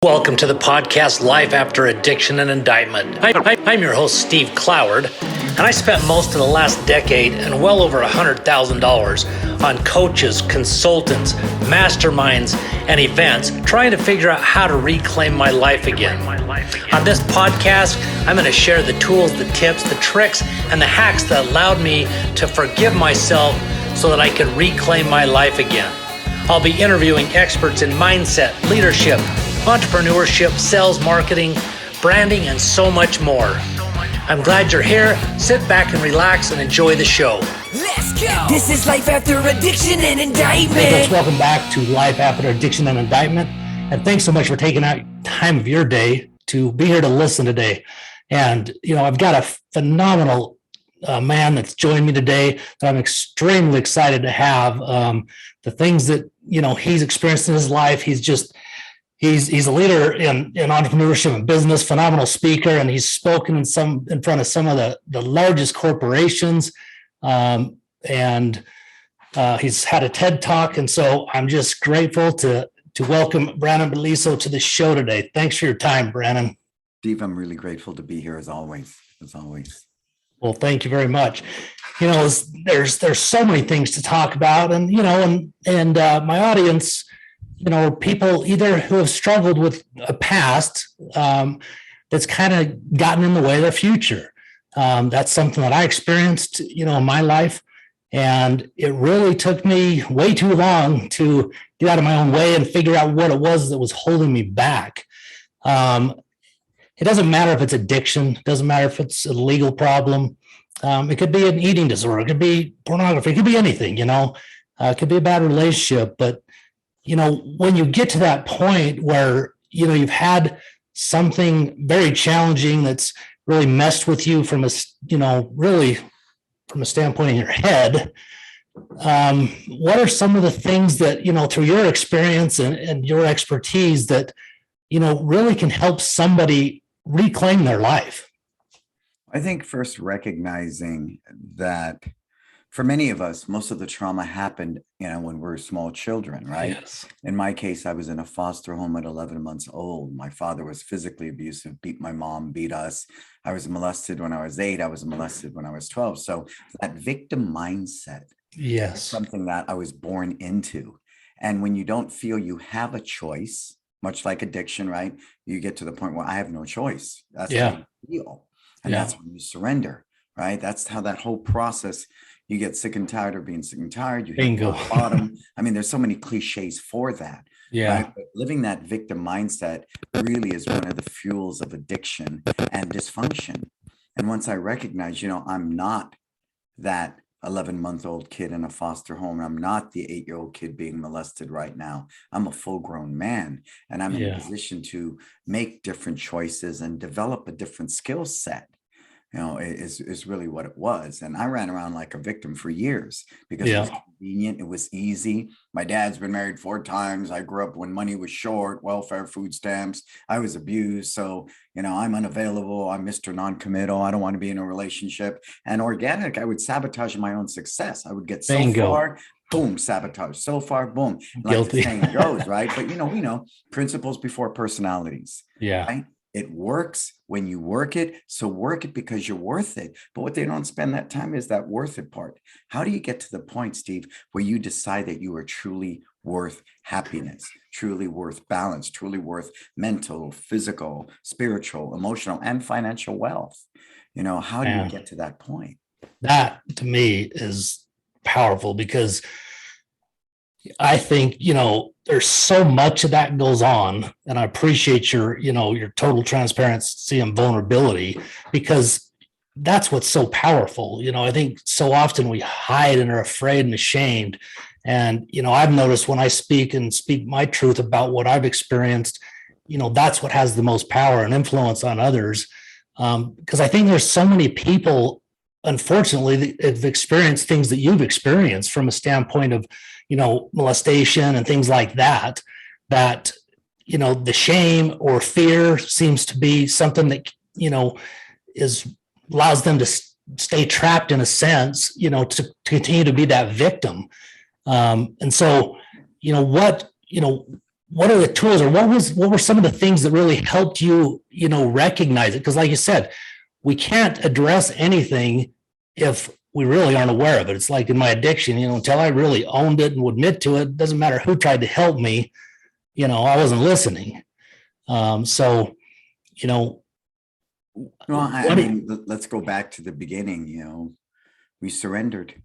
Welcome to the podcast Life After Addiction and Indictment. I'm your host, Steve Cloward, and I spent most of the last decade and well over $100,000 on coaches, consultants, masterminds, and events trying to figure out how to reclaim my life again. On this podcast, I'm going to share the tools, the tips, the tricks, and the hacks that allowed me to forgive myself so that I could reclaim my life again. I'll be interviewing experts in mindset, leadership, entrepreneurship, sales, marketing, branding, and so much more. I'm glad you're here. Sit back and relax and enjoy the show. Let's go! This is Life After Addiction and Indictment. Hey folks, welcome back to Life After Addiction and Indictment. And thanks so much for taking out time of your day to be here to listen today. And, I've got a phenomenal man that's joined me today that I'm extremely excited to have. The things that, he's experienced in his life, He's a leader in entrepreneurship and business, phenomenal speaker, and he's spoken in front of some of the largest corporations, and he's had a TED Talk, and so I'm just grateful to welcome Brannon Beliso to the show today. Thanks for your time, Brannon. Steve, I'm really grateful to be here as always. Well, thank you very much. There's so many things to talk about, and my audience, people either who have struggled with a past that's kind of gotten in the way of their future. That's something that I experienced, in my life. And it really took me way too long to get out of my own way and figure out what it was that was holding me back. It doesn't matter if it's addiction. It doesn't matter if it's a legal problem. It could be an eating disorder. It could be pornography. It could be anything, it could be a bad relationship, but when you get to that point where, you've had something very challenging that's really messed with you from really from a standpoint in your head, what are some of the things that, through your experience and your expertise that, really can help somebody reclaim their life? I think first recognizing that for many of us, most of the trauma happened, when we were small children, right? Yes. In my case, I was in a foster home at 11 months old. My father was physically abusive, beat my mom, beat us. I was molested when I was 8. I was molested when I was 12. So that victim mindset is something that I was born into. And when you don't feel you have a choice, much like addiction, right? You get to the point where I have no choice. That's how you feel. And that's when you surrender, right? That's how that whole process. You get sick and tired of being sick and tired. You hit the bottom. I mean, there's so many cliches for that. Yeah. Right? But living that victim mindset really is one of the fuels of addiction and dysfunction. And once I recognize, I'm not that 11-month-old kid in a foster home. I'm not the 8-year-old kid being molested right now. I'm a full-grown man, and I'm in a position to make different choices and develop a different skill set. Is really what it was. And I ran around like a victim for years because it was convenient. It was easy. My dad's been married 4 times. I grew up when money was short, welfare, food stamps. I was abused. So, I'm unavailable. I'm Mr. Non-committal. I don't want to be in a relationship. And organic, I would sabotage my own success. I would get so far, boom, sabotage. So far, boom. Like the saying goes, right? But, we know principles before personalities. Yeah. Right? It works when you work it. So work it because you're worth it. But what they don't spend that time is that worth it part. How do you get to the point, Steve, where you decide that you are truly worth happiness, truly worth balance, truly worth mental, physical, spiritual, emotional, and financial wealth? How do you get to that point? That to me is powerful because I think, there's so much of that goes on, and I appreciate your total transparency and vulnerability, because that's what's so powerful. I think so often we hide and are afraid and ashamed. And, I've noticed when I speak my truth about what I've experienced, that's what has the most power and influence on others. Because I think there's so many people, unfortunately, that have experienced things that you've experienced from a standpoint of, molestation and things like that, the shame or fear seems to be something that, allows them to stay trapped in a sense, to continue to be that victim. And so, what are the tools, or what were some of the things that really helped you, recognize it? Because like you said, we can't address anything if we really aren't aware of it. It's like in my addiction, until I really owned it and would admit to it, it doesn't matter who tried to help me, I wasn't listening. So, Well, I mean, let's go back to the beginning. We surrendered.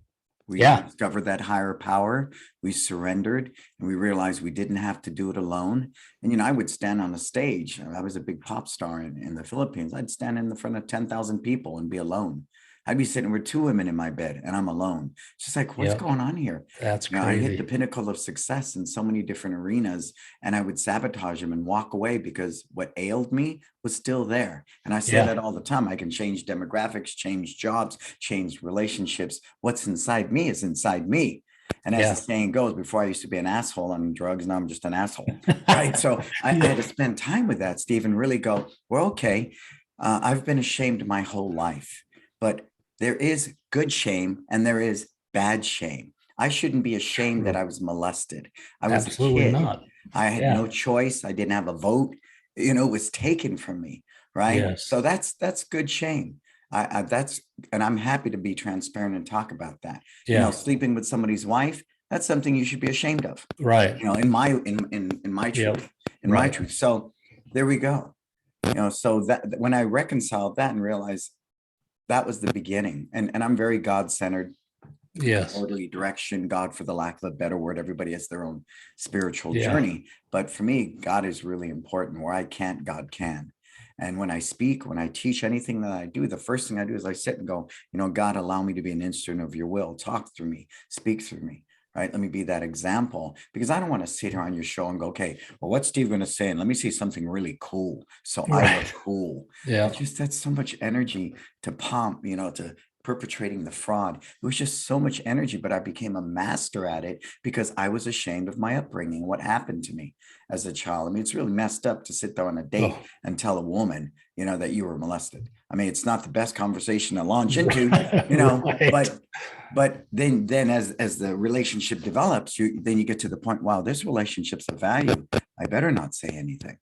We discovered that higher power. We surrendered, and we realized we didn't have to do it alone. And, I would stand on a stage. I was a big pop star in the Philippines. I'd stand in the front of 10,000 people and be alone. I'd be sitting with two women in my bed and I'm alone. It's just like, what's going on here? That's I hit crazy. the pinnacle of success in so many different arenas, and I would sabotage them and walk away because what ailed me was still there. And I say that all the time. I can change demographics, change jobs, change relationships. What's inside me is inside me. And as the saying goes, before I used to be an asshole on drugs, now I'm just an asshole, right? So I had to spend time with that, Steve, and really go, well, okay, I've been ashamed my whole life, but there is good shame and there is bad shame. I shouldn't be ashamed that I was molested. I was Absolutely a kid. not. I had no choice. I didn't have a vote. It was taken from me, right? Yes. So that's good shame. And I'm happy to be transparent and talk about that. Sleeping with somebody's wife, that's something you should be ashamed of. Right. In my truth, my truth. So there we go. So that when I reconciled that and realized that was the beginning, and I'm very God-centered. Yes. Orderly direction, God, for the lack of a better word. Everybody has their own spiritual journey. But for me, God is really important. Where I can't, God can. And when I speak, when I teach, anything that I do, the first thing I do is I sit and go, God, allow me to be an instrument of your will. Talk through me, speak through me. Right. Let me be that example, because I don't want to sit here on your show and go, okay, well, what's Steve going to say? And let me see something really cool. So I look cool. Yeah. That's so much energy to pump, to perpetrating the fraud. It was just so much energy, but I became a master at it because I was ashamed of my upbringing, what happened to me as a child. I mean, it's really messed up to sit there on a date and tell a woman, that you were molested. I mean, it's not the best conversation to launch into, but then as the relationship develops, then you get to the point, wow, this relationship's of value. I better not say anything.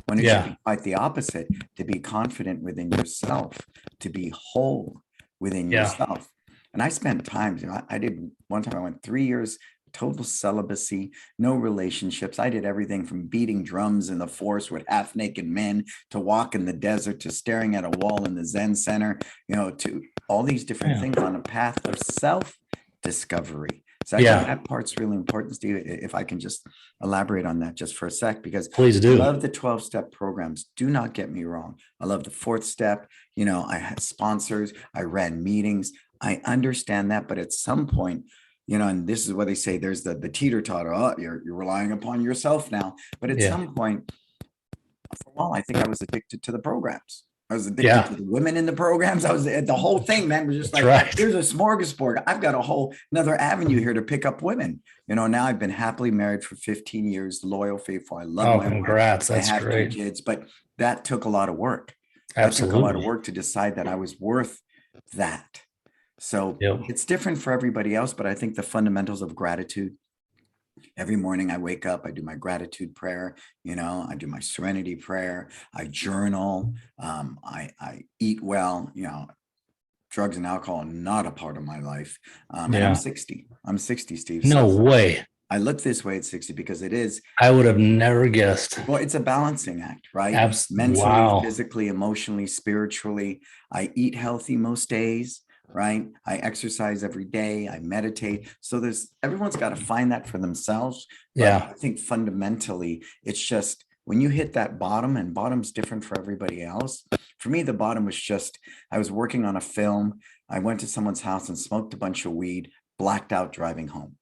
When it should be quite the opposite, to be confident within yourself, to be whole within yourself. And I spent time, I did one time, I went 3 years, total celibacy, no relationships. I did everything from beating drums in the forest with half naked men, to walk in the desert, to staring at a wall in the Zen center, to all these different things on a path of self-discovery. So I think that part's really important, Steve, if I can just elaborate on that just for a sec, because please do. I love the 12-step programs. Do not get me wrong. I love the 4th step. I had sponsors, I ran meetings. I understand that. But at some point, and this is what they say, there's the teeter-totter. Oh, you're relying upon yourself now. But at some point, for a while, I think I was addicted to the programs. I was addicted to the women in the programs. I was the whole thing, man, was just like, here's a smorgasbord. I've got a whole another avenue here to pick up women. Now I've been happily married for 15 years, loyal, faithful. I love my congrats. wife. That's I have great. 2 kids, but that took a lot of work. Absolutely. That took a lot of work to decide that I was worth that. So it's different for everybody else, but I think the fundamentals of gratitude. Every morning I wake up, I do my gratitude prayer, I do my serenity prayer, I journal, I eat well, drugs and alcohol are not a part of my life. And I'm 60, Steve. No way. I look this way at 60 because it is. I would have never guessed. Well, it's a balancing act, right? Mentally, physically, emotionally, spiritually. I eat healthy most days. Right. I exercise every day. I meditate. So everyone's got to find that for themselves. But I think fundamentally, it's just when you hit that bottom, and bottom's different for everybody else. For me, the bottom was just, I was working on a film. I went to someone's house and smoked a bunch of weed, blacked out driving home.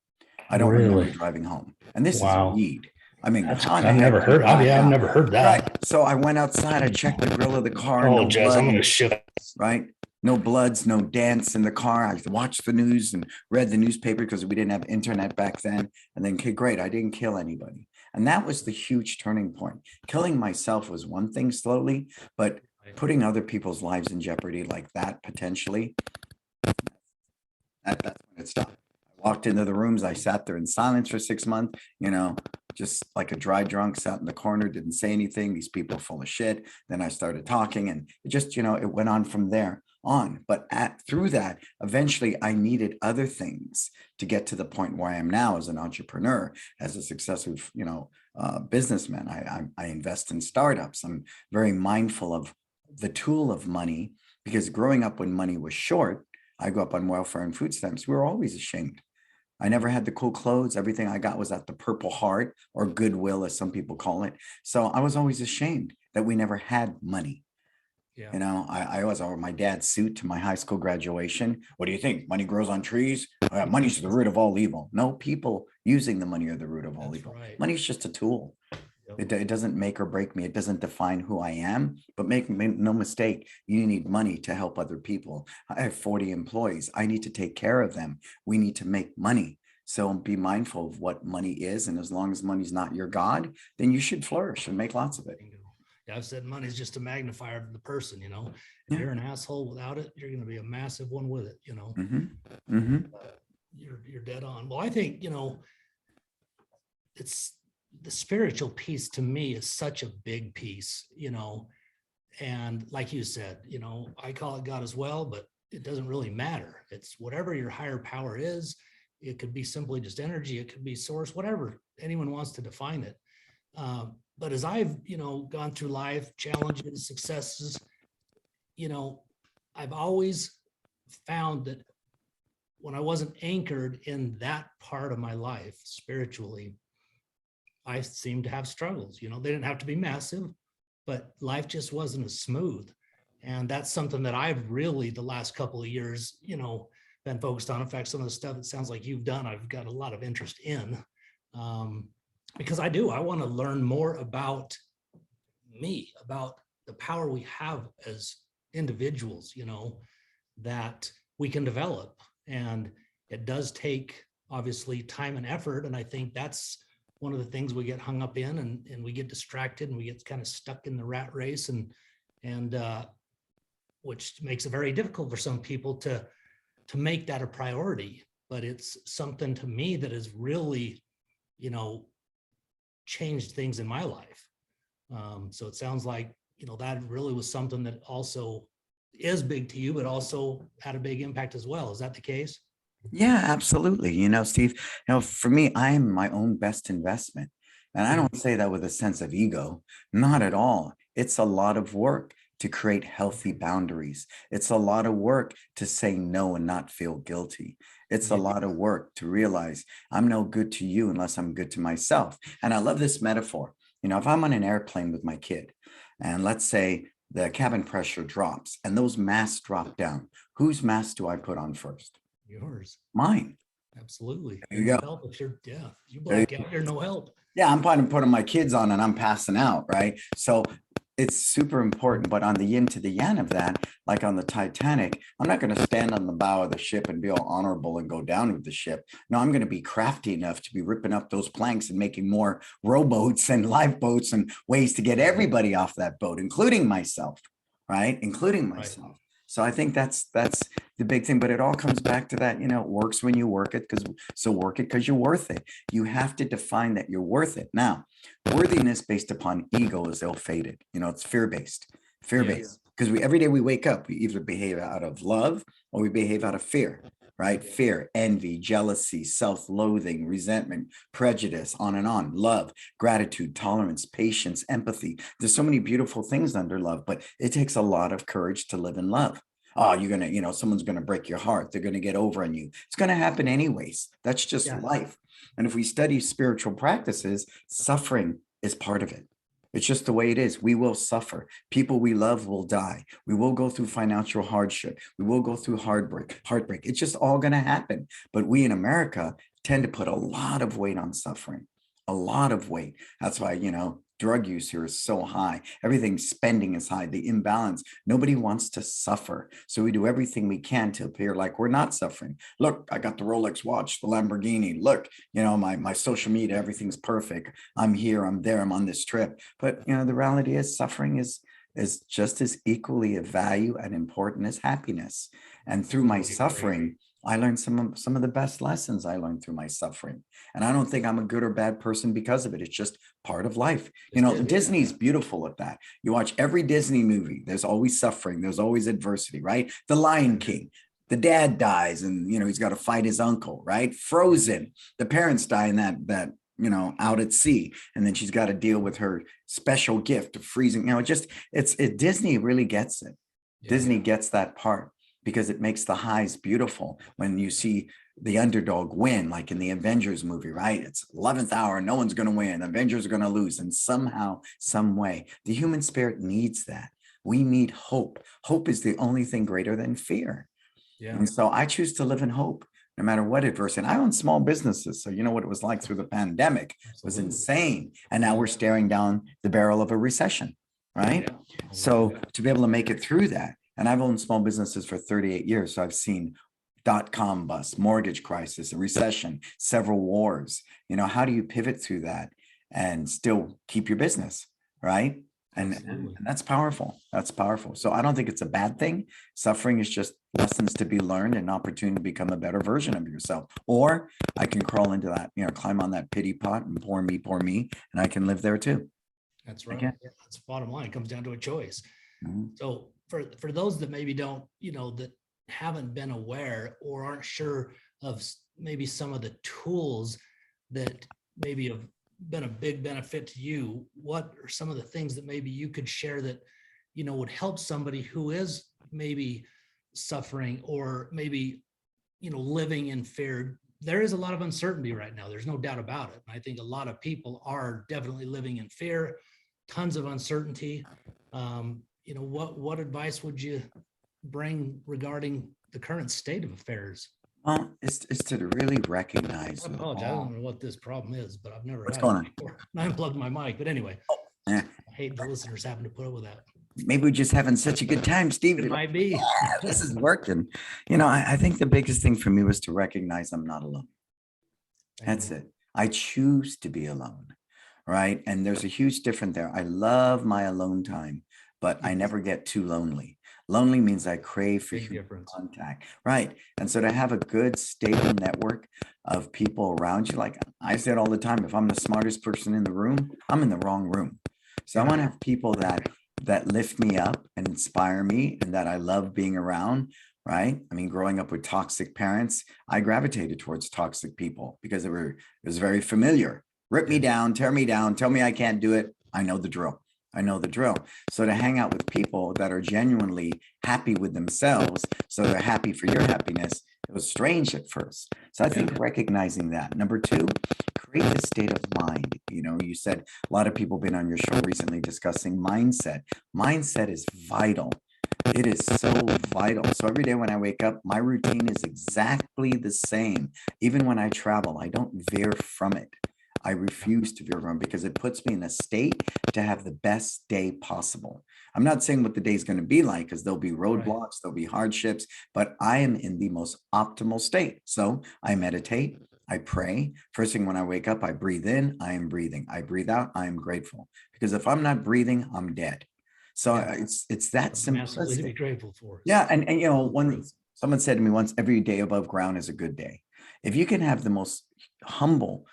I don't remember driving home. And this is weed. I mean, I've never heard. I've never heard that. Right. So I went outside. I checked the grill of the car. Oh, Jess, I'm going to shit. Right. No bloods, no dents in the car. I watched the news and read the newspaper because we didn't have internet back then. And then, okay, great. I didn't kill anybody. And that was the huge turning point. Killing myself was one thing slowly, but putting other people's lives in jeopardy like that, potentially, that's when it stopped. I walked into the rooms. I sat there in silence for 6 months, just like a dry drunk, sat in the corner, didn't say anything. These people are full of shit. Then I started talking, and it just, it went on from there on. But through that, eventually I needed other things to get to the point where I am now as an entrepreneur, as a successful, businessman. I invest in startups. I'm very mindful of the tool of money, because growing up when money was short, I grew up on welfare and food stamps. We were always ashamed. I never had the cool clothes. Everything I got was at the Purple Heart, or Goodwill, as some people call it. So I was always ashamed that we never had money. Yeah. I always wore my dad's suit to my high school graduation. What do you think? Money grows on trees? Money's the root of all evil. No, people using the money are the root of all evil. Right. Money's just a tool. Yep. It doesn't make or break me. It doesn't define who I am. But make no mistake, you need money to help other people. I have 40 employees. I need to take care of them. We need to make money. So be mindful of what money is. And as long as money's not your God, then you should flourish and make lots of it. Yeah, I've said money is just a magnifier of the person, If Yeah. you're an asshole without it, you're going to be a massive one with it, You're dead on. Well, I think, it's the spiritual piece to me is such a big piece, and like you said, I call it God as well, but it doesn't really matter. It's whatever your higher power is. It could be simply just energy. It could be source, whatever anyone wants to define it. But as I've, gone through life, challenges, successes, I've always found that when I wasn't anchored in that part of my life spiritually, I seemed to have struggles. They didn't have to be massive, but life just wasn't as smooth. And that's something that I've really, the last couple of years, been focused on. In fact, some of the stuff it sounds like you've done, I've got a lot of interest in, because I want to learn more about me, about the power we have as individuals, that we can develop. And it does take, obviously, time and effort. And I think that's one of the things we get hung up in, and we get distracted, and we get kind of stuck in the rat race, and which makes it very difficult for some people to make that a priority. But it's something to me that has really, changed things in my life. So it sounds like, that really was something that also is big to you, but also had a big impact as well. Is that the case? Yeah, absolutely. Steve, for me, I am my own best investment. And I don't say that with a sense of ego, not at all. It's a lot of work to create healthy boundaries. It's a lot of work to say no and not feel guilty. It's a lot of work to realize I'm no good to you unless I'm good to myself. And I love this metaphor. If I'm on an airplane with my kid, and let's say the cabin pressure drops and those masks drop down, whose mask do I put on first? Yours. Mine. Absolutely. There you go. Help if you're, you black out, you're no help. Yeah, I'm putting my kids on and I'm passing out, right? So it's super important. But on the yin to the yang of that, like on the Titanic, I'm not going to stand on the bow of the ship and be all honorable and go down with the ship. No, I'm going to be crafty enough to be ripping up those planks and making more rowboats and lifeboats and ways to get everybody off that boat, including myself, right? Including myself. Right. So I think that's the big thing, but it all comes back to that, it works when you work it, work it because you're worth it. You have to define that you're worth it. Now, worthiness based upon ego is ill-fated. It's fear-based, because every day we wake up, we either behave out of love or we behave out of fear, right? Fear, envy, jealousy, self-loathing, resentment, prejudice, on and on, love, gratitude, tolerance, patience, empathy. There's so many beautiful things under love, but it takes a lot of courage to live in love. Oh, you're going to, someone's going to break your heart. They're going to get over on you. It's going to happen anyways. That's just life. And if we study spiritual practices, suffering is part of it. It's just the way it is. We will suffer. People we love will die. We will go through financial hardship. We will go through heartbreak. It's just all going to happen. But we in America tend to put a lot of weight on suffering, a lot of weight. That's why, drug use here is so high. Everything's spending is high, the imbalance. Nobody wants to suffer. So we do everything we can to appear like we're not suffering. Look, I got the Rolex watch, the Lamborghini. Look, my social media, everything's perfect. I'm here, I'm there, I'm on this trip. But, the reality is suffering is just as equally of value and important as happiness. And through my suffering, I learned some of the best lessons I learned through my suffering. And I don't think I'm a good or bad person because of it. It's just part of life. You know, Disney's beautiful at that. You watch every Disney movie, there's always suffering, there's always adversity, right? The Lion King, the dad dies and, you know, he's got to fight his uncle, right? Frozen, the parents die in that, you know, out at sea. And then she's got to deal with her special gift of freezing. You know, Disney really gets it. Yeah. Disney gets that part because it makes the highs beautiful when you see the underdog win, like in the Avengers movie, right? It's 11th hour, no one's going to win. The Avengers are going to lose. And somehow, some way, the human spirit needs that. We need hope. Hope is the only thing greater than fear. Yeah. And so I choose to live in hope, no matter what adversity. And I own small businesses. So you know what it was like through the pandemic. It was insane. And now we're staring down the barrel of a recession, right? Yeah. So to be able to make it through that, and I've owned small businesses for 38 years. So I've seen .com bust, mortgage crisis, a recession, several wars. You know, how do you pivot through that and still keep your business, right? And that's powerful. That's powerful. So I don't think it's a bad thing. Suffering is just lessons to be learned and an opportunity to become a better version of yourself. Or I can crawl into that, you know, climb on that pity pot and poor me, and I can live there too. That's right. Yeah, that's the bottom line. It comes down to a choice. Mm-hmm. So for those that maybe don't, you know, that haven't been aware or aren't sure of maybe some of the tools that maybe have been a big benefit to you, what are some of the things that maybe you could share that, you know, would help somebody who is maybe suffering or maybe, you know, living in fear? There is a lot of uncertainty right now. There's no doubt about it. And I think a lot of people are definitely living in fear, tons of uncertainty. You know, what advice would you bring regarding the current state of affairs? Well, it's to really recognize. I apologize. I don't know what this problem is, but I've never What's had going it before. I unplugged my mic, but anyway, yeah. I hate the listeners having to put up with that. Maybe we're just having such a good time, Steve. It might be. Yeah, this is working. You know, I think the biggest thing for me was to recognize I'm not alone. That's it. I choose to be alone, right? And there's a huge difference there. I love my alone time, but I never get too lonely. Lonely means I crave for human contact, right? And so to have a good, stable network of people around you, like I said all the time, if I'm the smartest person in the room, I'm in the wrong room. So I want to have people that lift me up and inspire me and that I love being around, right? I mean, growing up with toxic parents, I gravitated towards toxic people because it was very familiar. Rip me down, tear me down, tell me I can't do it. I know the drill. I know the drill. So to hang out with people that are genuinely happy with themselves, so they're happy for your happiness, it was strange at first. So I think recognizing that. Number two, create a state of mind. You know, you said a lot of people have been on your show recently discussing mindset. Mindset is vital. It is so vital. So every day when I wake up, my routine is exactly the same. Even when I travel, I don't veer from it. I refuse to veer from because it puts me in a state to have the best day possible. I'm not saying what the day is going to be like because there'll be roadblocks, there'll be hardships, but I am in the most optimal state. So I meditate, I pray. First thing when I wake up, I breathe in, I am breathing. I breathe out, I am grateful. Because if I'm not breathing, I'm dead. So it's that simplistic. To be grateful for. Yeah, and you know, when someone said to me once, every day above ground is a good day. If you can have the most humble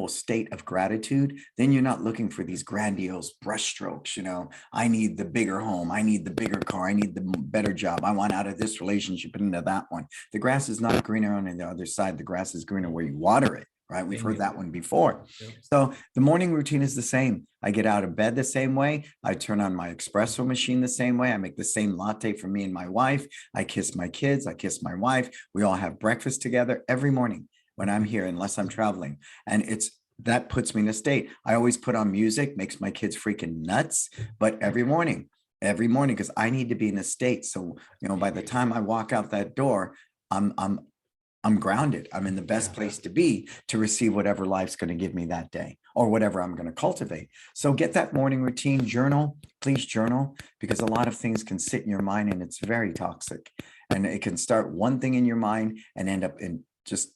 state of gratitude, then you're not looking for these grandiose brushstrokes. You know, I need the bigger home. I need the bigger car. I need the better job. I want out of this relationship and into that one. The grass is not greener on the other side. The grass is greener where you water it, right? We've heard that one before. So the morning routine is the same. I get out of bed the same way. I turn on my espresso machine the same way. I make the same latte for me and my wife. I kiss my kids. I kiss my wife. We all have breakfast together every morning when I'm here, unless I'm traveling. And that puts me in a state. I always put on music, makes my kids freaking nuts, but every morning, because I need to be in a state. So, you know, by the time I walk out that door, I'm grounded. I'm in the best place to be to receive whatever life's going to give me that day or whatever I'm going to cultivate. So get that morning routine, journal, please journal, because a lot of things can sit in your mind and it's very toxic. And it can start one thing in your mind and end up in just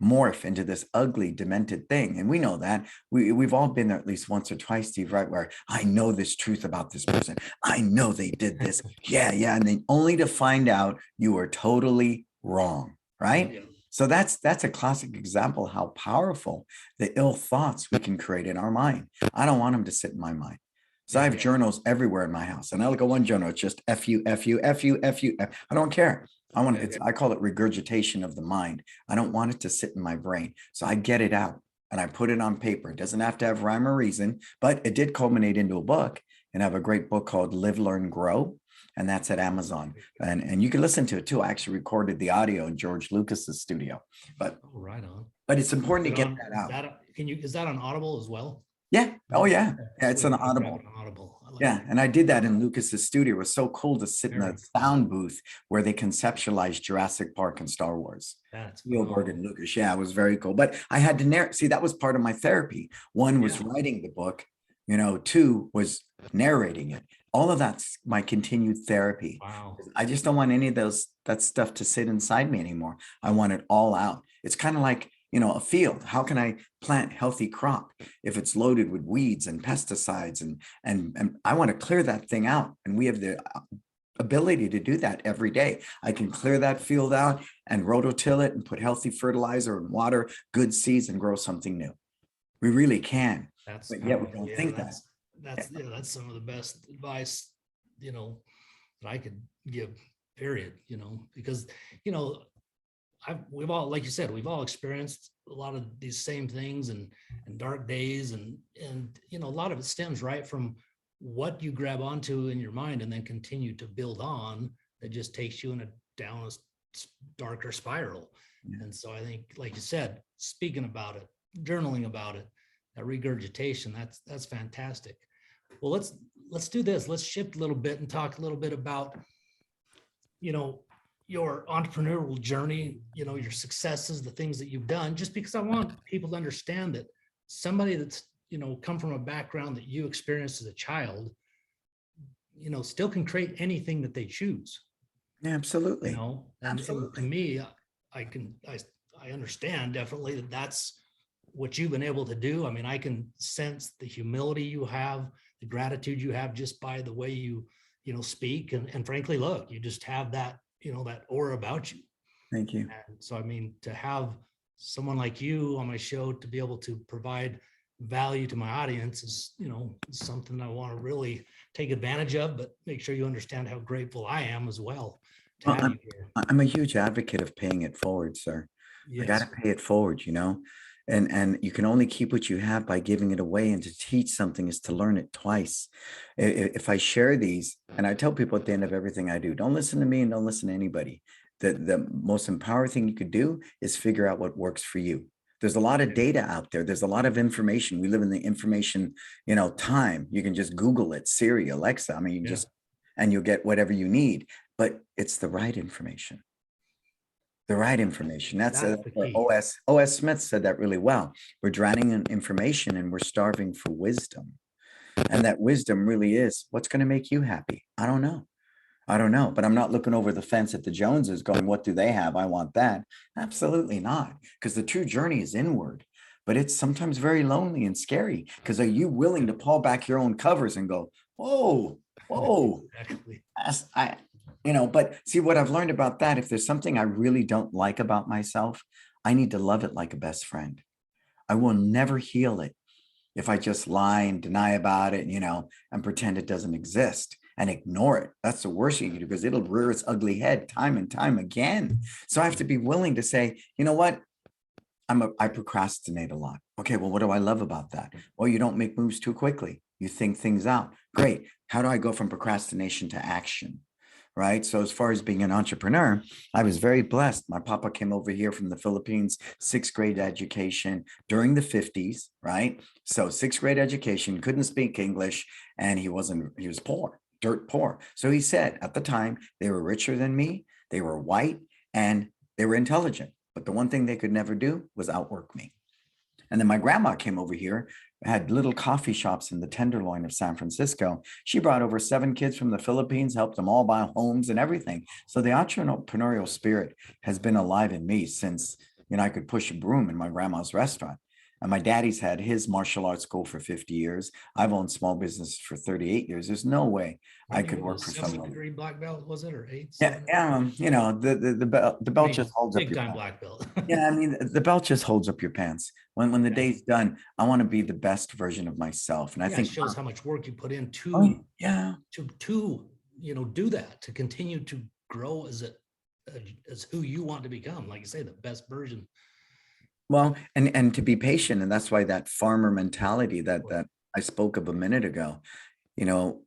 morph into this ugly, demented thing. And we know that. We've all been there at least once or twice, Steve, right? Where I know this truth about this person. I know they did this. Yeah. And then only to find out you were totally wrong, right? Yeah. So that's a classic example how powerful the ill thoughts we can create in our mind. I don't want them to sit in my mind. So I have journals everywhere in my house, and I look at one journal, it's just F you, F you, F you, F you. I don't care. I call it regurgitation of the mind. I don't want it to sit in my brain. So I get it out and I put it on paper. It doesn't have to have rhyme or reason, but it did culminate into a book, and I have a great book called Live, Learn, Grow. And that's at Amazon. And you can listen to it too. I actually recorded the audio in George Lucas's studio, but Right on. but it's important to get that out. Is that on Audible as well? Yeah. Oh yeah. Yeah. It's an Sweet. I'll grab Audible. it on Audible. I like Yeah. it. And I did that in Lucas's studio. It was so cool to sit in Very the cool. sound booth where they conceptualized Jurassic Park and Star Wars. That's Spielberg cool. and Lucas. Yeah, it was very cool. But I had to narrate. See, that was part of my therapy. One was writing the book, two was narrating it. All of that's my continued therapy. Wow. I just don't want any of that stuff to sit inside me anymore. I want it all out. It's kind of like, a field. How can I plant healthy crop if it's loaded with weeds and pesticides? And I want to clear that thing out. And we have the ability to do that every day. I can clear that field out and rototill it and put healthy fertilizer and water, good seeds, and grow something new. We really can. But yet we don't think that. That's some of the best advice, that I could give, period, because, we've all, like you said, we've all experienced a lot of these same things and dark days and, a lot of it stems right from what you grab onto in your mind and then continue to build on that just takes you down a darker spiral. Yeah. And so I think, like you said, speaking about it, journaling about it, that regurgitation, that's fantastic. Well, let's do this. Let's shift a little bit and talk a little bit about, your entrepreneurial journey, your successes, the things that you've done, just because I want people to understand that somebody that's, come from a background that you experienced as a child, still can create anything that they choose. Yeah, absolutely. Absolutely. And to me, I understand definitely that that's what you've been able to do. I mean, I can sense the humility you have, the gratitude you have just by the way you, speak. And frankly, look, you just have that, that aura about you. Thank you. And so, I mean, to have someone like you on my show to be able to provide value to my audience is, something I want to really take advantage of, but make sure you understand how grateful I am as well. I'm a huge advocate of paying it forward, sir. Yes. I got to pay it forward, and you can only keep what you have by giving it away, and to teach something is to learn it twice. If I share these, and I tell people at the end of everything I do, don't listen to me and don't listen to anybody. The most empowering thing you could do is figure out what works for you. There's a lot of data out there. There's a lot of information. We live in the information, time. You can just Google it, Siri, Alexa. I mean, and you'll get whatever you need, but it's the right information. The right information. That's O.S. Smith said that really well. We're drowning in information and we're starving for wisdom. And that wisdom really is what's going to make you happy. I don't know, but I'm not looking over the fence at the Joneses going, what do they have? I want that. Absolutely not. Because the true journey is inward, but it's sometimes very lonely and scary. Because are you willing to pull back your own covers and go, whoa, Exactly. But see what I've learned about that. If there's something I really don't like about myself, I need to love it like a best friend. I will never heal it if I just lie and deny about it, and pretend it doesn't exist and ignore it. That's the worst you can do, because it'll rear its ugly head time and time again. So I have to be willing to say, you know what? I procrastinate a lot. Okay, well, what do I love about that? Well, you don't make moves too quickly. You think things out. Great. How do I go from procrastination to action? Right. So as far as being an entrepreneur, I was very blessed. My papa came over here from the Philippines, 6th grade education during the 50s. Right. So 6th grade education, couldn't speak English, and he was poor, dirt poor. So he said at the time they were richer than me. They were white and they were intelligent. But the one thing they could never do was outwork me. And then my grandma came over here, had little coffee shops in the Tenderloin of San Francisco. She brought over 7 kids from the Philippines, helped them all buy homes and everything. So the entrepreneurial spirit has been alive in me since, I could push a broom in my grandma's restaurant. And my daddy's had his martial arts school for 50 years. I've owned small business for 38 years. There's no way I could work for someone. Degree black belt, was it, or eight? Yeah, you know, the belt just holds up Big your time pants. black belt. Yeah, I mean, the belt just holds up your pants. When the day's done, I want to be the best version of myself. And I think it shows how much work you put in yeah, to do that, to continue to grow as who you want to become. Like you say, the best version. well, and to be patient. And that's why that farmer mentality that I spoke of a minute ago, you know,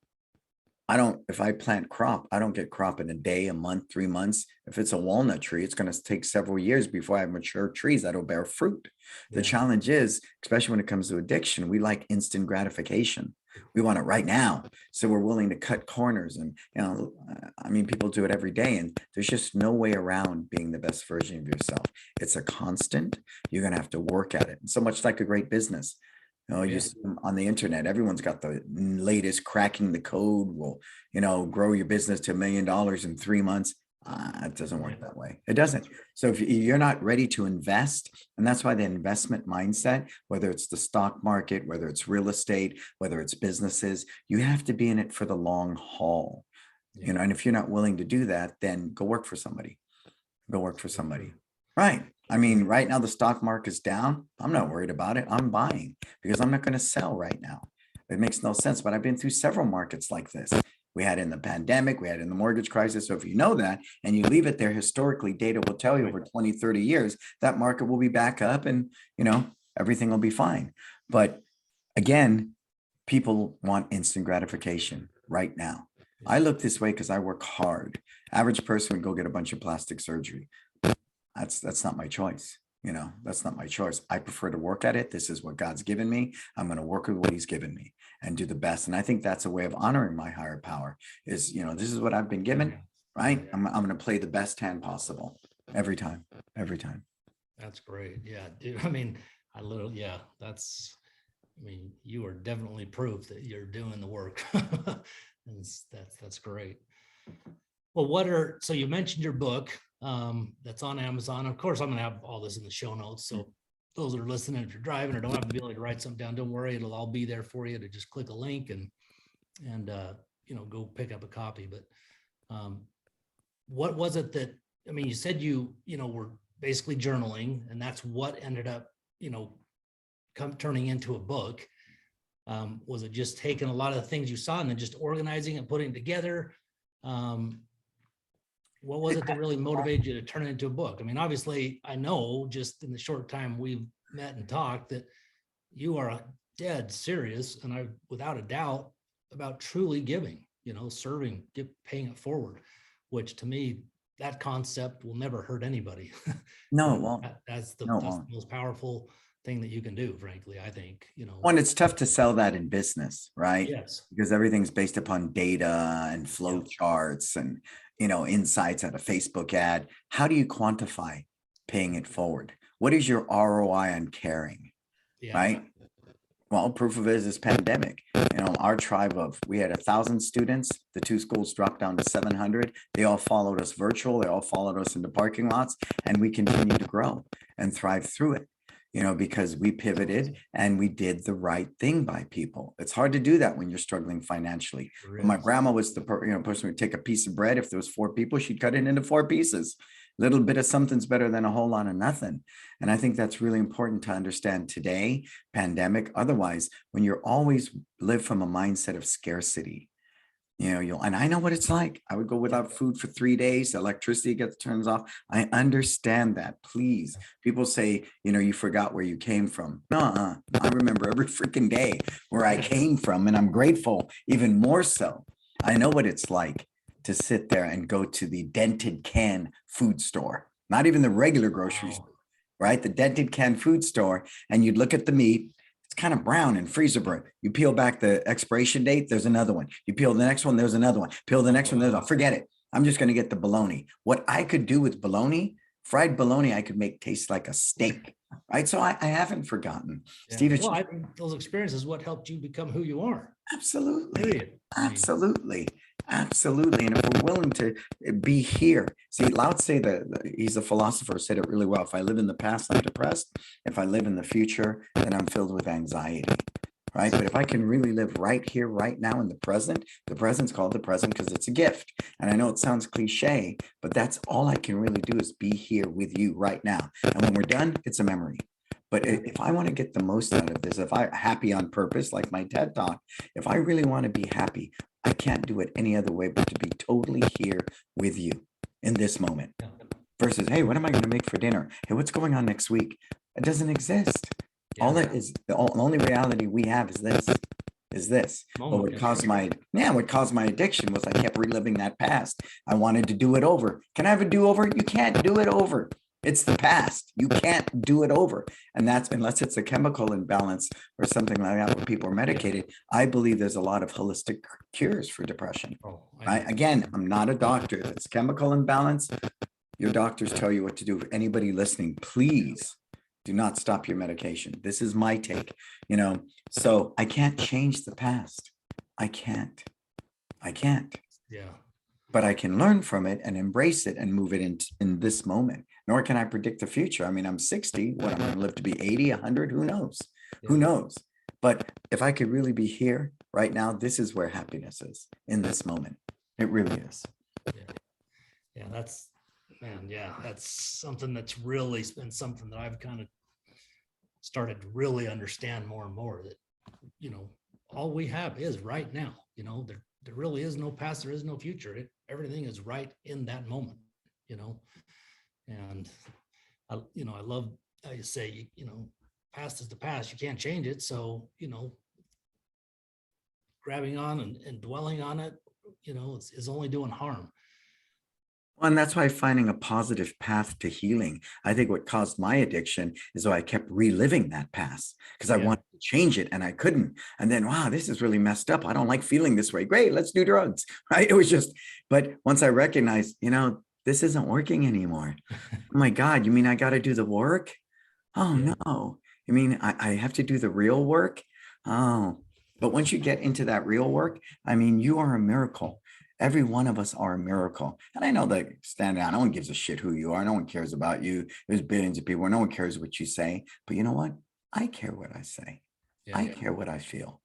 if I plant crop, I don't get crop in a day, a month, 3 months. If it's a walnut tree, it's going to take several years before I have mature trees that'll bear fruit. The challenge is, especially when it comes to addiction, we like instant gratification. We want it right now. So we're willing to cut corners. And, you know, I mean, people do it every day, and there's just no way around being the best version of yourself. It's a constant. You're going to have to work at it. And so much like a great business. You know, you see them on the internet, everyone's got the latest cracking the code will, you know, grow your business to $1 million in 3 months. It doesn't work that way. It doesn't. So if you're not ready to invest, and that's why the investment mindset, whether it's the stock market, whether it's real estate, whether it's businesses, you have to be in it for the long haul. You know, and if you're not willing to do that, then go work for somebody. Go work for somebody. Right. I mean, right now the stock market is down. I'm not worried about it. I'm buying because I'm not going to sell right now. It makes no sense. But I've been through several markets like this. We had in the pandemic, we had in the mortgage crisis. So if you know that and you leave it there, historically, data will tell you over 20, 30 years, that market will be back up and, you know, everything will be fine. But again, people want instant gratification right now. I look this way because I work hard. Average person would go get a bunch of plastic surgery. That's not my choice. You know, that's not my choice. I prefer to work at it. This is what God's given me. I'm going to work with what he's given me and do the best. And I think that's a way of honoring my higher power is, you know, this is what I've been given, right? I'm going to play the best hand possible every time. That's great. Yeah, dude. I mean, you are definitely proof that you're doing the work. That's great. Well, so you mentioned your book that's on Amazon. Of course, I'm going to have all this in the show notes. So those that are listening, if you're driving or don't have the ability to write something down, don't worry. It'll all be there for you to just click a link and go pick up a copy. But what was it that, I mean, you said you were basically journaling, and that's what ended up, turning into a book. Was it just taking a lot of the things you saw and then just organizing and putting it together? What was it that really motivated you to turn it into a book? I mean, obviously, I know just in the short time we've met and talked that you are dead serious, and without a doubt, about truly giving, serving, paying it forward, which to me, that concept will never hurt anybody. No, it won't. That's the most powerful thing that you can do, frankly, I think. One, it's tough to sell that in business, right? Yes. Because everything's based upon data and flow charts and, insights at a Facebook ad. How do you quantify paying it forward? What is your ROI on caring, right? Well, proof of it is this pandemic. Our tribe we had 1,000 students. The 2 schools dropped down to 700. They all followed us virtual. They all followed us into parking lots, and we continue to grow and thrive through it. Because we pivoted and we did the right thing by people. It's hard to do that when you're struggling financially. My grandma was the person who would take a piece of bread. If there was 4 people, she'd cut it into 4 pieces. A little bit of something's better than a whole lot of nothing. And I think that's really important to understand today, pandemic. Otherwise, when you're always live from a mindset of scarcity, and I know what it's like. I would go without food for 3 days. Electricity turns off. I understand that. Please. People say, you forgot where you came from. I remember every freaking day where I came from, and I'm grateful even more so. I know what it's like to sit there and go to the dented can food store, not even the regular grocery store, right? The dented can food store, and you'd look at the meat. Kind of brown and freezer burn. You peel back the expiration date, there's another one. You peel the next one, there's another one. Peel the next one, there's one. Forget it. I'm just going to get the bologna. What I could do with bologna, fried bologna, I could make taste like a steak, right? So I haven't forgotten. Yeah. Steve, I think those experiences what helped you become who you are. Absolutely. Period. Absolutely. Absolutely. And if we're willing to be here, see, Lao Tse, he's a philosopher, said it really well. If I live in the past, I'm depressed. If I live in the future, then I'm filled with anxiety. Right. But if I can really live right here, right now in the present's called the present because it's a gift. And I know it sounds cliche, but that's all I can really do is be here with you right now. And when we're done, it's a memory. But if I want to get the most out of this, if I'm happy on purpose, like my TED Talk, if I really want to be happy, I can't do it any other way but to be totally here with you in this moment versus, hey, what am I going to make for dinner? Hey, what's going on next week? It doesn't exist. All that is the only reality we have is this. But what caused my addiction was I kept reliving that past. I wanted to do it over. Can I have a do-over? You can't do it over. It's the past. You can't do it over. And that's unless it's a chemical imbalance or something like that where people are medicated. I believe there's a lot of holistic cures for depression. Again, I'm not a doctor. If it's chemical imbalance, your doctors tell you what to do. Anybody listening, please do not stop your medication. This is my take, so I can't change the past. I can't. Yeah. But I can learn from it and embrace it and move it in this moment. Nor can I predict the future. I mean, I'm 60. What, I'm going to live to be 80, 100? Who knows? Yeah. Who knows? But if I could really be here right now, this is where happiness is in this moment. It really is. Yeah, that's something that's really been something that I've kind of started to really understand more and more that, all we have is right now. There really is no past, there is no future. Everything is right in that moment, and I love how you say, past is the past, you can't change it. So, grabbing on and dwelling on it, is only doing harm. Well, and that's why finding a positive path to healing. I think what caused my addiction is that I kept reliving that past because I wanted to change it and I couldn't. And then, wow, this is really messed up. I don't like feeling this way. Great, let's do drugs, right? It was just, but once I recognized, this isn't working anymore. Oh my God, you mean I got to do the work? Oh no, you mean I have to do the real work? Oh, but once you get into that real work, I mean, you are a miracle. Every one of us are a miracle. And I know that standing out, no one gives a shit who you are. No one cares about you. There's billions of people. No one cares what you say. But you know what? I care what I say. I care what I feel.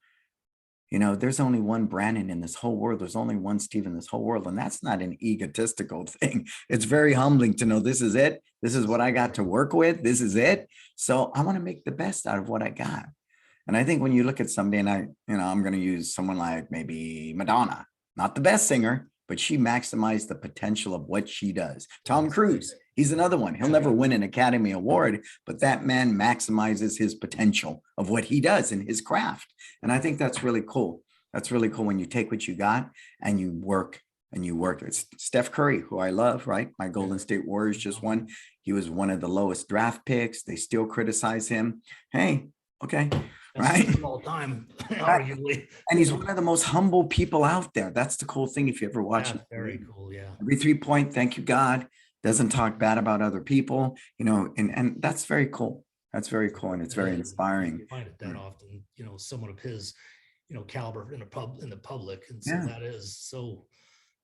There's only one Brannon in this whole world. There's only one Steve in this whole world. And that's not an egotistical thing. It's very humbling to know this is it. This is what I got to work with. This is it. So I want to make the best out of what I got. And I think when you look at somebody, and I'm going to use someone like maybe Madonna. Not the best singer, but she maximized the potential of what she does. Tom Cruise, he's another one. He'll never win an Academy Award, but that man maximizes his potential of what he does in his craft. And I think that's really cool. That's really cool when you take what you got and you work and you work. It's Steph Curry, who I love, right? My Golden State Warriors just won. He was one of the lowest draft picks. They still criticize him. Hey, okay. Right. All the time, arguably. And he's one of the most humble people out there. That's the cool thing. If you ever watch it, very cool. Yeah. Every 3-point, thank you, God. Doesn't talk bad about other people, and that's very cool. That's very cool. And it's very inspiring. You find it that often, someone of his, caliber in the public. And so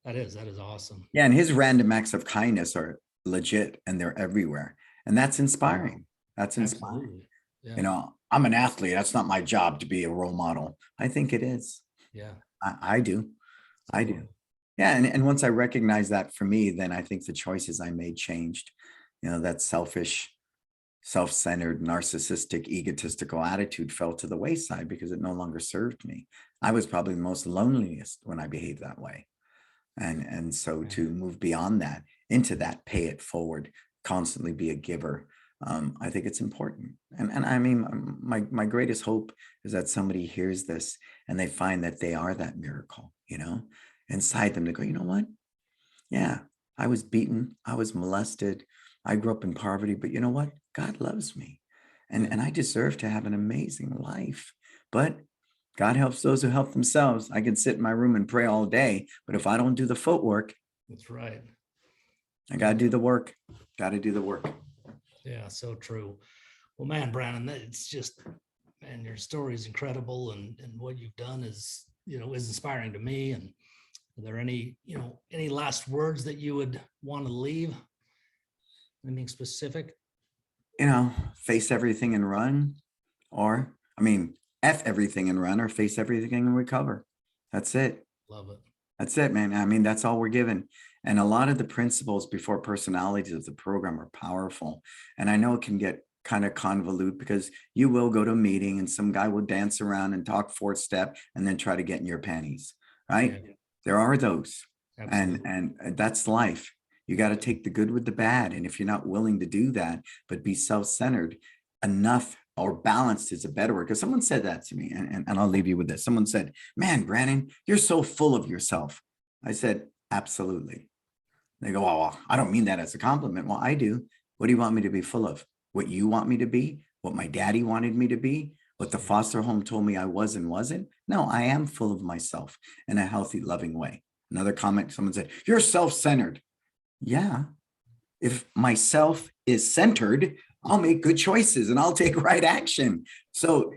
that is awesome. Yeah. And his random acts of kindness are legit and they're everywhere. And that's inspiring. That's inspiring. Yeah. I'm an athlete. That's not my job to be a role model. I think it is. Yeah. I do. I do. Yeah. And once I recognize that for me, then I think the choices I made changed. That selfish, self-centered, narcissistic, egotistical attitude fell to the wayside because it no longer served me. I was probably the most loneliest when I behaved that way. And so to move beyond that, into that, pay it forward, constantly be a giver. I think it's important. And I mean, my greatest hope is that somebody hears this and they find that they are that miracle, inside them. They go, you know what? Yeah, I was beaten. I was molested. I grew up in poverty, but you know what? God loves me and I deserve to have an amazing life. But God helps those who help themselves. I can sit in my room and pray all day, but if I don't do the footwork, that's right. I got to do the work. Got to do the work. Yeah, so true. Well, man, Brannon, it's just, your story is incredible, and what you've done is, is inspiring to me, and Are there any, any last words that you would want to leave? Anything specific? Face everything and run, or F everything and run, or face everything and recover. That's it. Love it. That's it, man. That's all we're given. And a lot of the principles before personalities of the program are powerful. And I know it can get kind of convolute because you will go to a meeting and some guy will dance around and talk fourth step and then try to get in your panties, right? Yeah. There are those. And that's life. You got to take the good with the bad. And if you're not willing to do that, but be self-centered enough, or balanced is a better word. Because someone said that to me, and I'll leave you with this. Someone said, man, Brannon, you're so full of yourself. I said, absolutely. They go, oh, I don't mean that as a compliment. Well, I do. What do you want me to be full of? What you want me to be? What my daddy wanted me to be? What the foster home told me I was and wasn't? No, I am full of myself in a healthy, loving way. Another comment, someone said, you're self-centered. Yeah. If myself is centered, I'll make good choices and I'll take right action. So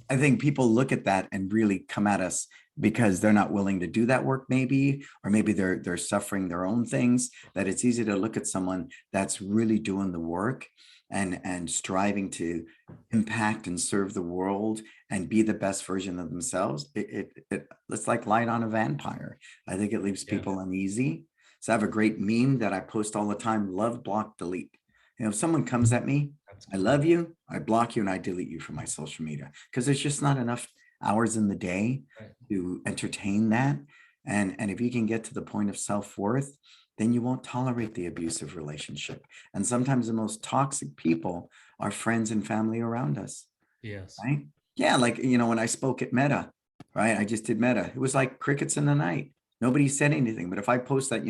I think people look at that and really come at us because they're not willing to do that work, maybe, or maybe they're suffering their own things, that it's easy to look at someone that's really doing the work and striving to impact and serve the world and be the best version of themselves. It's like light on a vampire. I think it leaves people uneasy. So I have a great meme that I post all the time: love, block, delete. If someone comes at me, I love you, I block you, and I delete you from my social media, because there's just not enough hours in the day to entertain that. And if you can get to the point of self-worth, then you won't tolerate the abusive relationship. And sometimes the most toxic people are friends and family around us. Yes. Right? Yeah. Like, when I spoke at Meta, right? I just did Meta. It was like crickets in the night. Nobody said anything. But if I post that,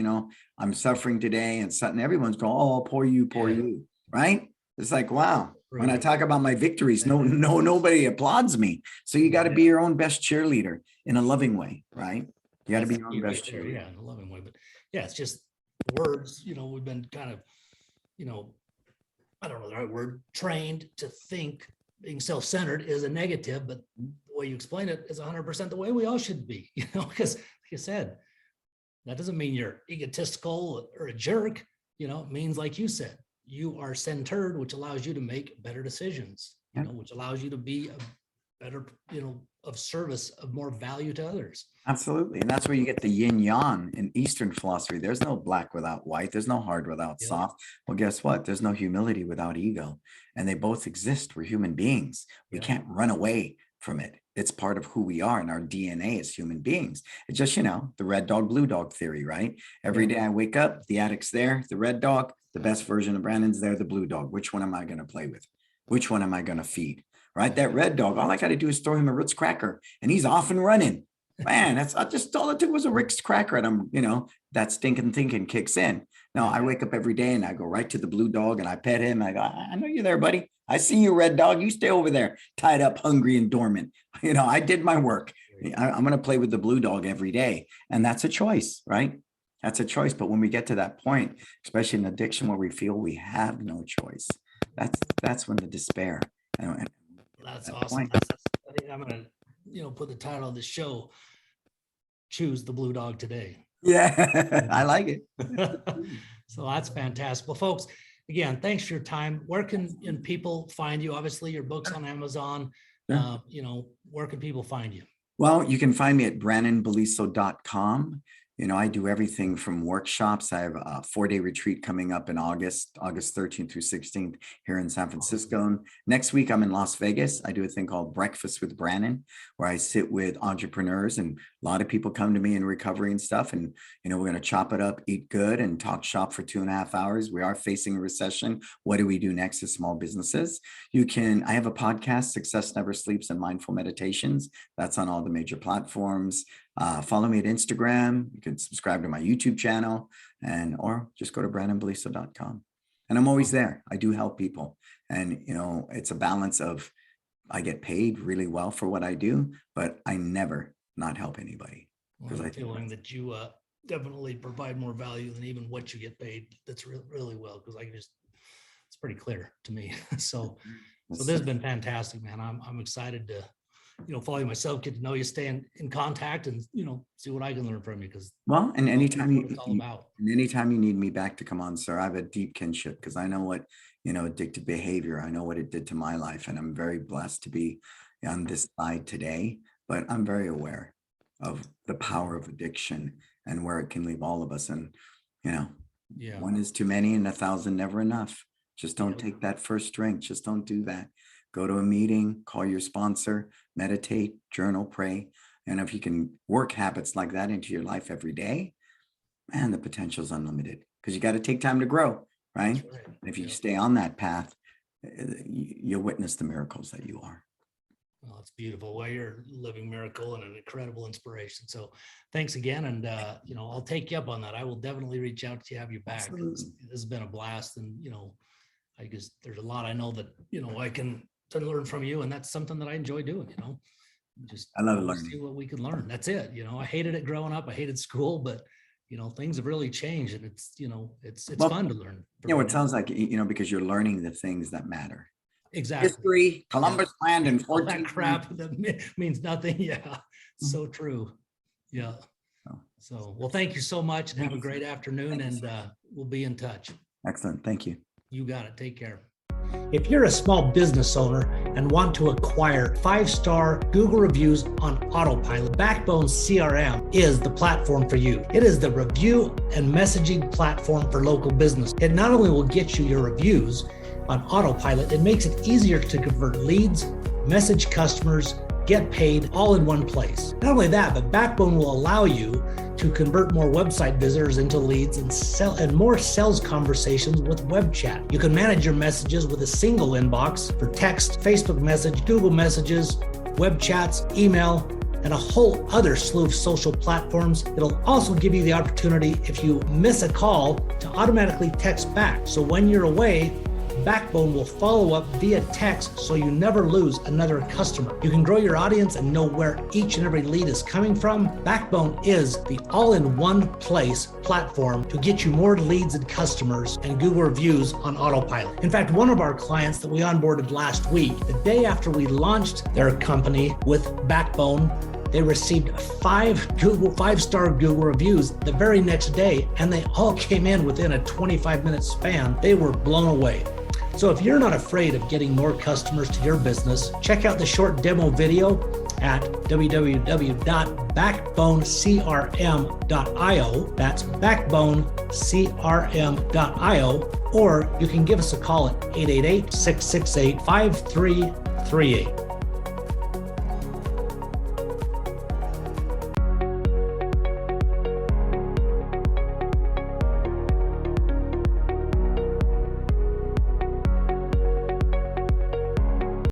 I'm suffering today and something, everyone's going, oh, poor you, right? It's like, wow. When I talk about my victories, nobody applauds me. So you got to be your own best cheerleader in a loving way, right? You got to be your own best cheerleader. Yeah, in a loving way. But yeah, it's just words, we've been kind of, I don't know the right word, trained to think being self-centered is a negative, but the way you explain it is 100% the way we all should be, because like you said, that doesn't mean you're egotistical or a jerk, it means, like you said, you are centered, which allows you to make better decisions, which allows you to be a better, of service, of more value to others. Absolutely. And that's where you get the yin yang in Eastern philosophy. There's no black without white. There's no hard without soft. Well, guess what? There's no humility without ego. And they both exist. We're human beings. We can't run away from it. It's part of who we are and our DNA as human beings. It's just, the red dog, blue dog theory, right? Every day I wake up, the addict's there, the red dog, the best version of Brannon's there, the blue dog. Which one am I going to play with? Which one am I going to feed? Right? That red dog, all I got to do is throw him a Ritz cracker and he's off and running. Man, all it took was a Ritz cracker, and I'm, that stinking thinking kicks in. Now I wake up every day and I go right to the blue dog and I pet him. I go, I know you're there, buddy. I see you, red dog. You stay over there, tied up, hungry and dormant. I did my work. I'm going to play with the blue dog every day. And that's a choice, right? That's a choice. But when we get to that point, especially in addiction, where we feel we have no choice, that's when the despair. That's awesome. I think I'm going to, put the title of the show, Choose the Blue Dog Today. Yeah, I like it. So that's fantastic. Well, folks, again, thanks for your time. Where can people find you? Obviously, your book's on Amazon. Where can people find you? Well, you can find me at brannonbeliso.com. I do everything from workshops. I have a 4-day retreat coming up in August 13th through 16th here in San Francisco. And next week, I'm in Las Vegas. I do a thing called Breakfast with Brannon, where I sit with entrepreneurs, and a lot of people come to me in recovery and stuff. And, we're going to chop it up, eat good, and talk shop for 2.5 hours. We are facing a recession. What do we do next as small businesses? I have a podcast, Success Never Sleeps and Mindful Meditations. That's on all the major platforms. Follow me at Instagram. You can subscribe to my YouTube channel, or just go to brannonbeliso.com. And I'm always there. I do help people. And, it's a balance of, I get paid really well for what I do, but I never not help anybody. Because I'm feeling that you definitely provide more value than even what you get paid. That's really well, because it's pretty clear to me. So this has been fantastic, man. I'm excited to follow you myself, get to know you, stay in contact, and, see what I can learn from you. Because Well, and anytime what it's all about. anytime you need me back to come on, sir, I have a deep kinship because I know what, addictive behavior, I know what it did to my life, and I'm very blessed to be on this side today, but I'm very aware of the power of addiction and where it can leave all of us. And, Yeah. one is too many and 1,000 never enough. Just don't Yep. take that first drink. Just don't do that. Go to a meeting, call your sponsor, meditate, journal, pray. And if you can work habits like that into your life every day, man, the potential is unlimited because you got to take time to grow, right? That's right. And if you Yep. stay on that path, you'll witness the miracles that you are. Well, it's beautiful. Well, you're a living miracle and an incredible inspiration. So thanks again. And, I'll take you up on that. I will definitely reach out to you, have you back. Absolutely. This has been a blast. And, I guess there's a lot I know that, I can learn from you. And that's something that I enjoy doing, just I love always learning. see what we can learn. That's it. I hated it growing up. I hated school, but, things have really changed, and it's, it's Well, fun to learn. It sounds like, because you're learning the things that matter. Exactly. History, Columbus land in All that 14. crap that means nothing. Yeah. So true. Yeah. Oh. So, well, thank you so much, and have a Thank you, great afternoon, Thank you, and we'll be in touch. Excellent. Thank you. You got it. Take care. If you're a small business owner and want to acquire 5-star Google reviews on autopilot, Backbone CRM is the platform for you. It is the review and messaging platform for local business. It not only will get you your reviews on autopilot, it makes it easier to convert leads, message customers, get paid all in one place. Not only that, but Backbone will allow you to convert more website visitors into leads and more sales conversations with web chat. You can manage your messages with a single inbox for text, Facebook message, Google messages, web chats, email, and a whole other slew of social platforms. It'll also give you the opportunity, if you miss a call, to automatically text back. So when you're away, Backbone will follow up via text so you never lose another customer. You can grow your audience and know where each and every lead is coming from. Backbone is the all-in-one place platform to get you more leads and customers and Google reviews on autopilot. In fact, one of our clients that we onboarded last week, the day after we launched their company with Backbone, they received 5-star Google reviews the very next day, and they all came in within a 25-minute span. They were blown away. So if you're not afraid of getting more customers to your business, check out the short demo video at www.backbonecrm.io. That's backbonecrm.io, or you can give us a call at 888-668-5338.